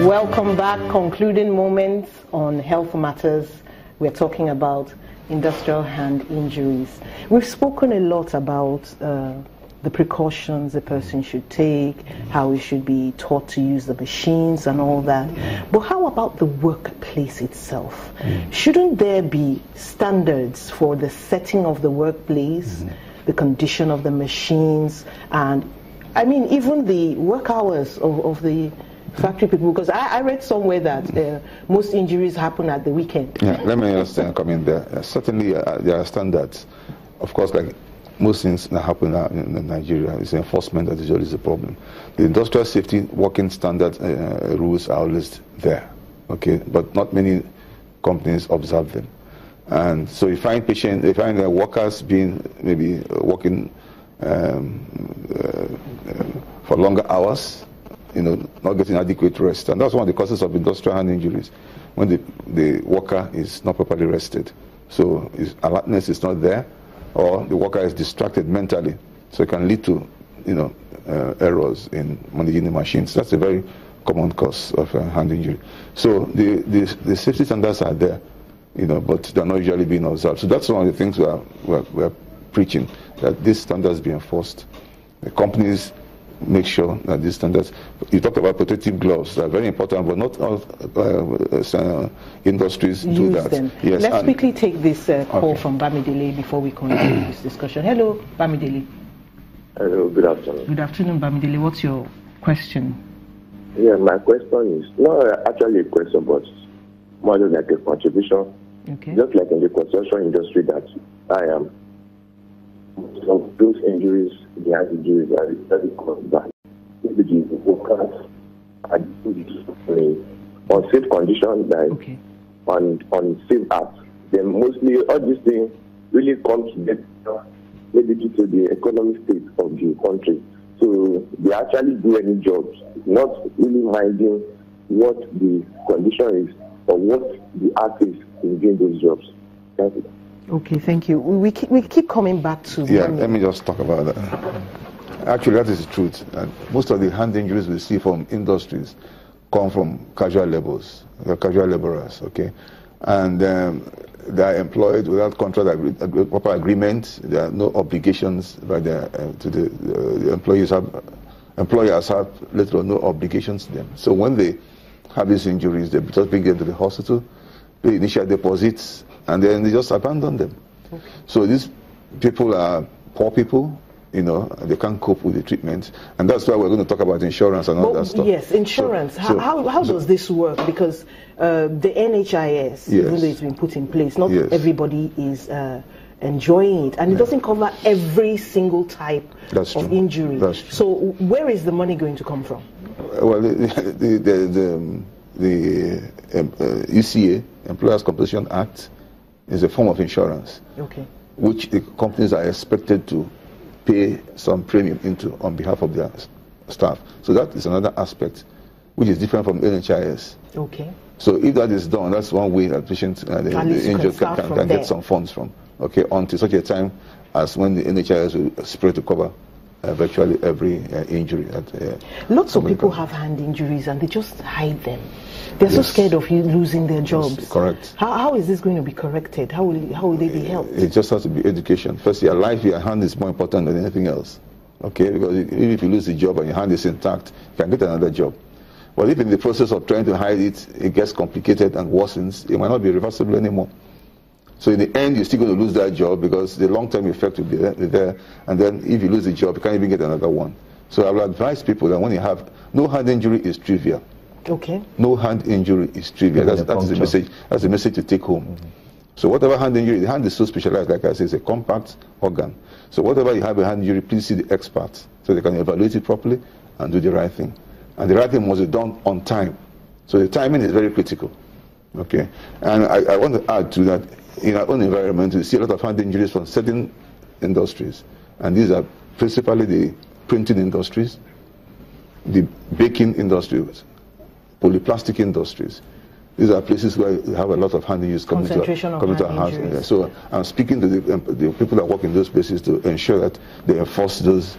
Welcome back. Concluding moments on Health Matters. We're talking about industrial hand injuries. We've spoken a lot about the precautions a person should take, how he should be taught to use the machines and all that. But how about the workplace itself? Shouldn't there be standards for the setting of the workplace, the condition of the machines, and I mean even the work hours of the factory people? Because I read somewhere that most injuries happen at the weekend. Yeah, let me just come in there. Certainly there are standards. Of course, like most things that happen in Nigeria, it's enforcement that is always the problem. The industrial safety working standard rules are always there, okay, but not many companies observe them. And so you find workers being maybe working for longer hours, not getting adequate rest. And that's one of the causes of industrial hand injuries, when the worker is not properly rested. So his alertness is not there, or the worker is distracted mentally. So it can lead to, errors in managing the machines. That's a very common cause of hand injury. So the safety standards are there, but they're not usually being observed. So that's one of the things we're preaching, that these standards be enforced. The companies make sure that these standards. You talked about protective gloves. They're very important, but not all industries do that. Them. Yes, let's quickly take this call from Bamidele before we continue this discussion. Hello, Bamidele. Hello, good afternoon. Good afternoon, Bamidele. What's your question? Yeah, my question is not actually a question, but more like a contribution. Okay. Just like in the construction industry that I am, so those injuries, the hand injuries are very common by maybe the workers are doing unsafe conditions, like on safe acts. Then mostly all these things really come together maybe due to the economic state of the country. So they actually do any jobs, not really minding what the condition is or what the act is in doing those jobs. Thank you. Okay, thank you. We keep coming back to... Yeah, let me just talk about that. Actually, that is the truth. Most of the hand injuries we see from industries come from casual laborers, okay? And they are employed without contract proper agreement. There are no obligations by the employees have little or no obligations to them. So when they have these injuries, they just bring them to the hospital, pay initial deposits, and then they just abandon them. Okay. So these people are poor people, they can't cope with the treatment, and that's why we're going to talk about insurance and all that stuff. Yes, insurance. How does this work? Because the NHIS, even though it's been put in place, not everybody is enjoying it, and it doesn't cover every single type of injury. So where is the money going to come from? Well, the ECA, Employers' Compensation Act, is a form of insurance, which the companies are expected to pay some premium into on behalf of their staff. So that is another aspect which is different from NHIS. Okay. So if that is done, that's one way that patients, the injured can get some funds from. Okay, until such a time as when the NHIS will spread to cover virtually every injury. Lots of people have hand injuries and they just hide them. They're so scared of losing their jobs. Yes, correct. How is this going to be corrected? How will they be helped? It just has to be education. First, your life, your hand is more important than anything else. Okay, because even if you lose the job and your hand is intact, you can get another job. But if in the process of trying to hide it, it gets complicated and worsens, it might not be reversible anymore. So in the end, you're still going to lose that job because the long-term effect will be there. And then if you lose the job, you can't even get another one. So I will advise people that when you have no hand injury is trivial. Okay. No hand injury is trivial. That's the message. That's the message to take home. So whatever hand injury, the hand is so specialized, like I said, it's a compact organ. So whatever you have a hand injury, please see the experts so they can evaluate it properly and do the right thing. And the right thing must be done on time. So the timing is very critical. Okay. And I want to add to that, in our own environment, we see a lot of hand injuries from certain industries. And these are principally the printing industries, the baking industries, polyplastic industries. These are places where we have a lot of hand injuries coming to our house. So I'm speaking to the people that work in those places to ensure that they enforce those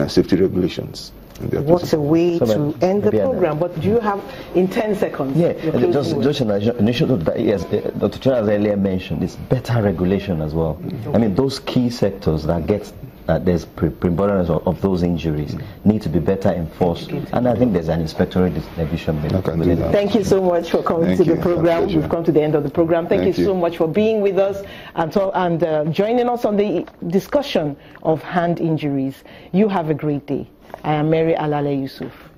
safety regulations. What a way to end the program. But do you have, in 10 seconds? Yeah, just an addition that, yes, Dr. Chua has earlier mentioned, it's better regulation as well. I mean, those key sectors that get there's preponderance of those injuries need to be better enforced, and I think there's an inspectorate division. Thank you so much for coming to the program. We've come to the end of the program. Thank you so much for being with us and joining us on the discussion of hand injuries. You have a great day. I am Mary Alale Yusuf.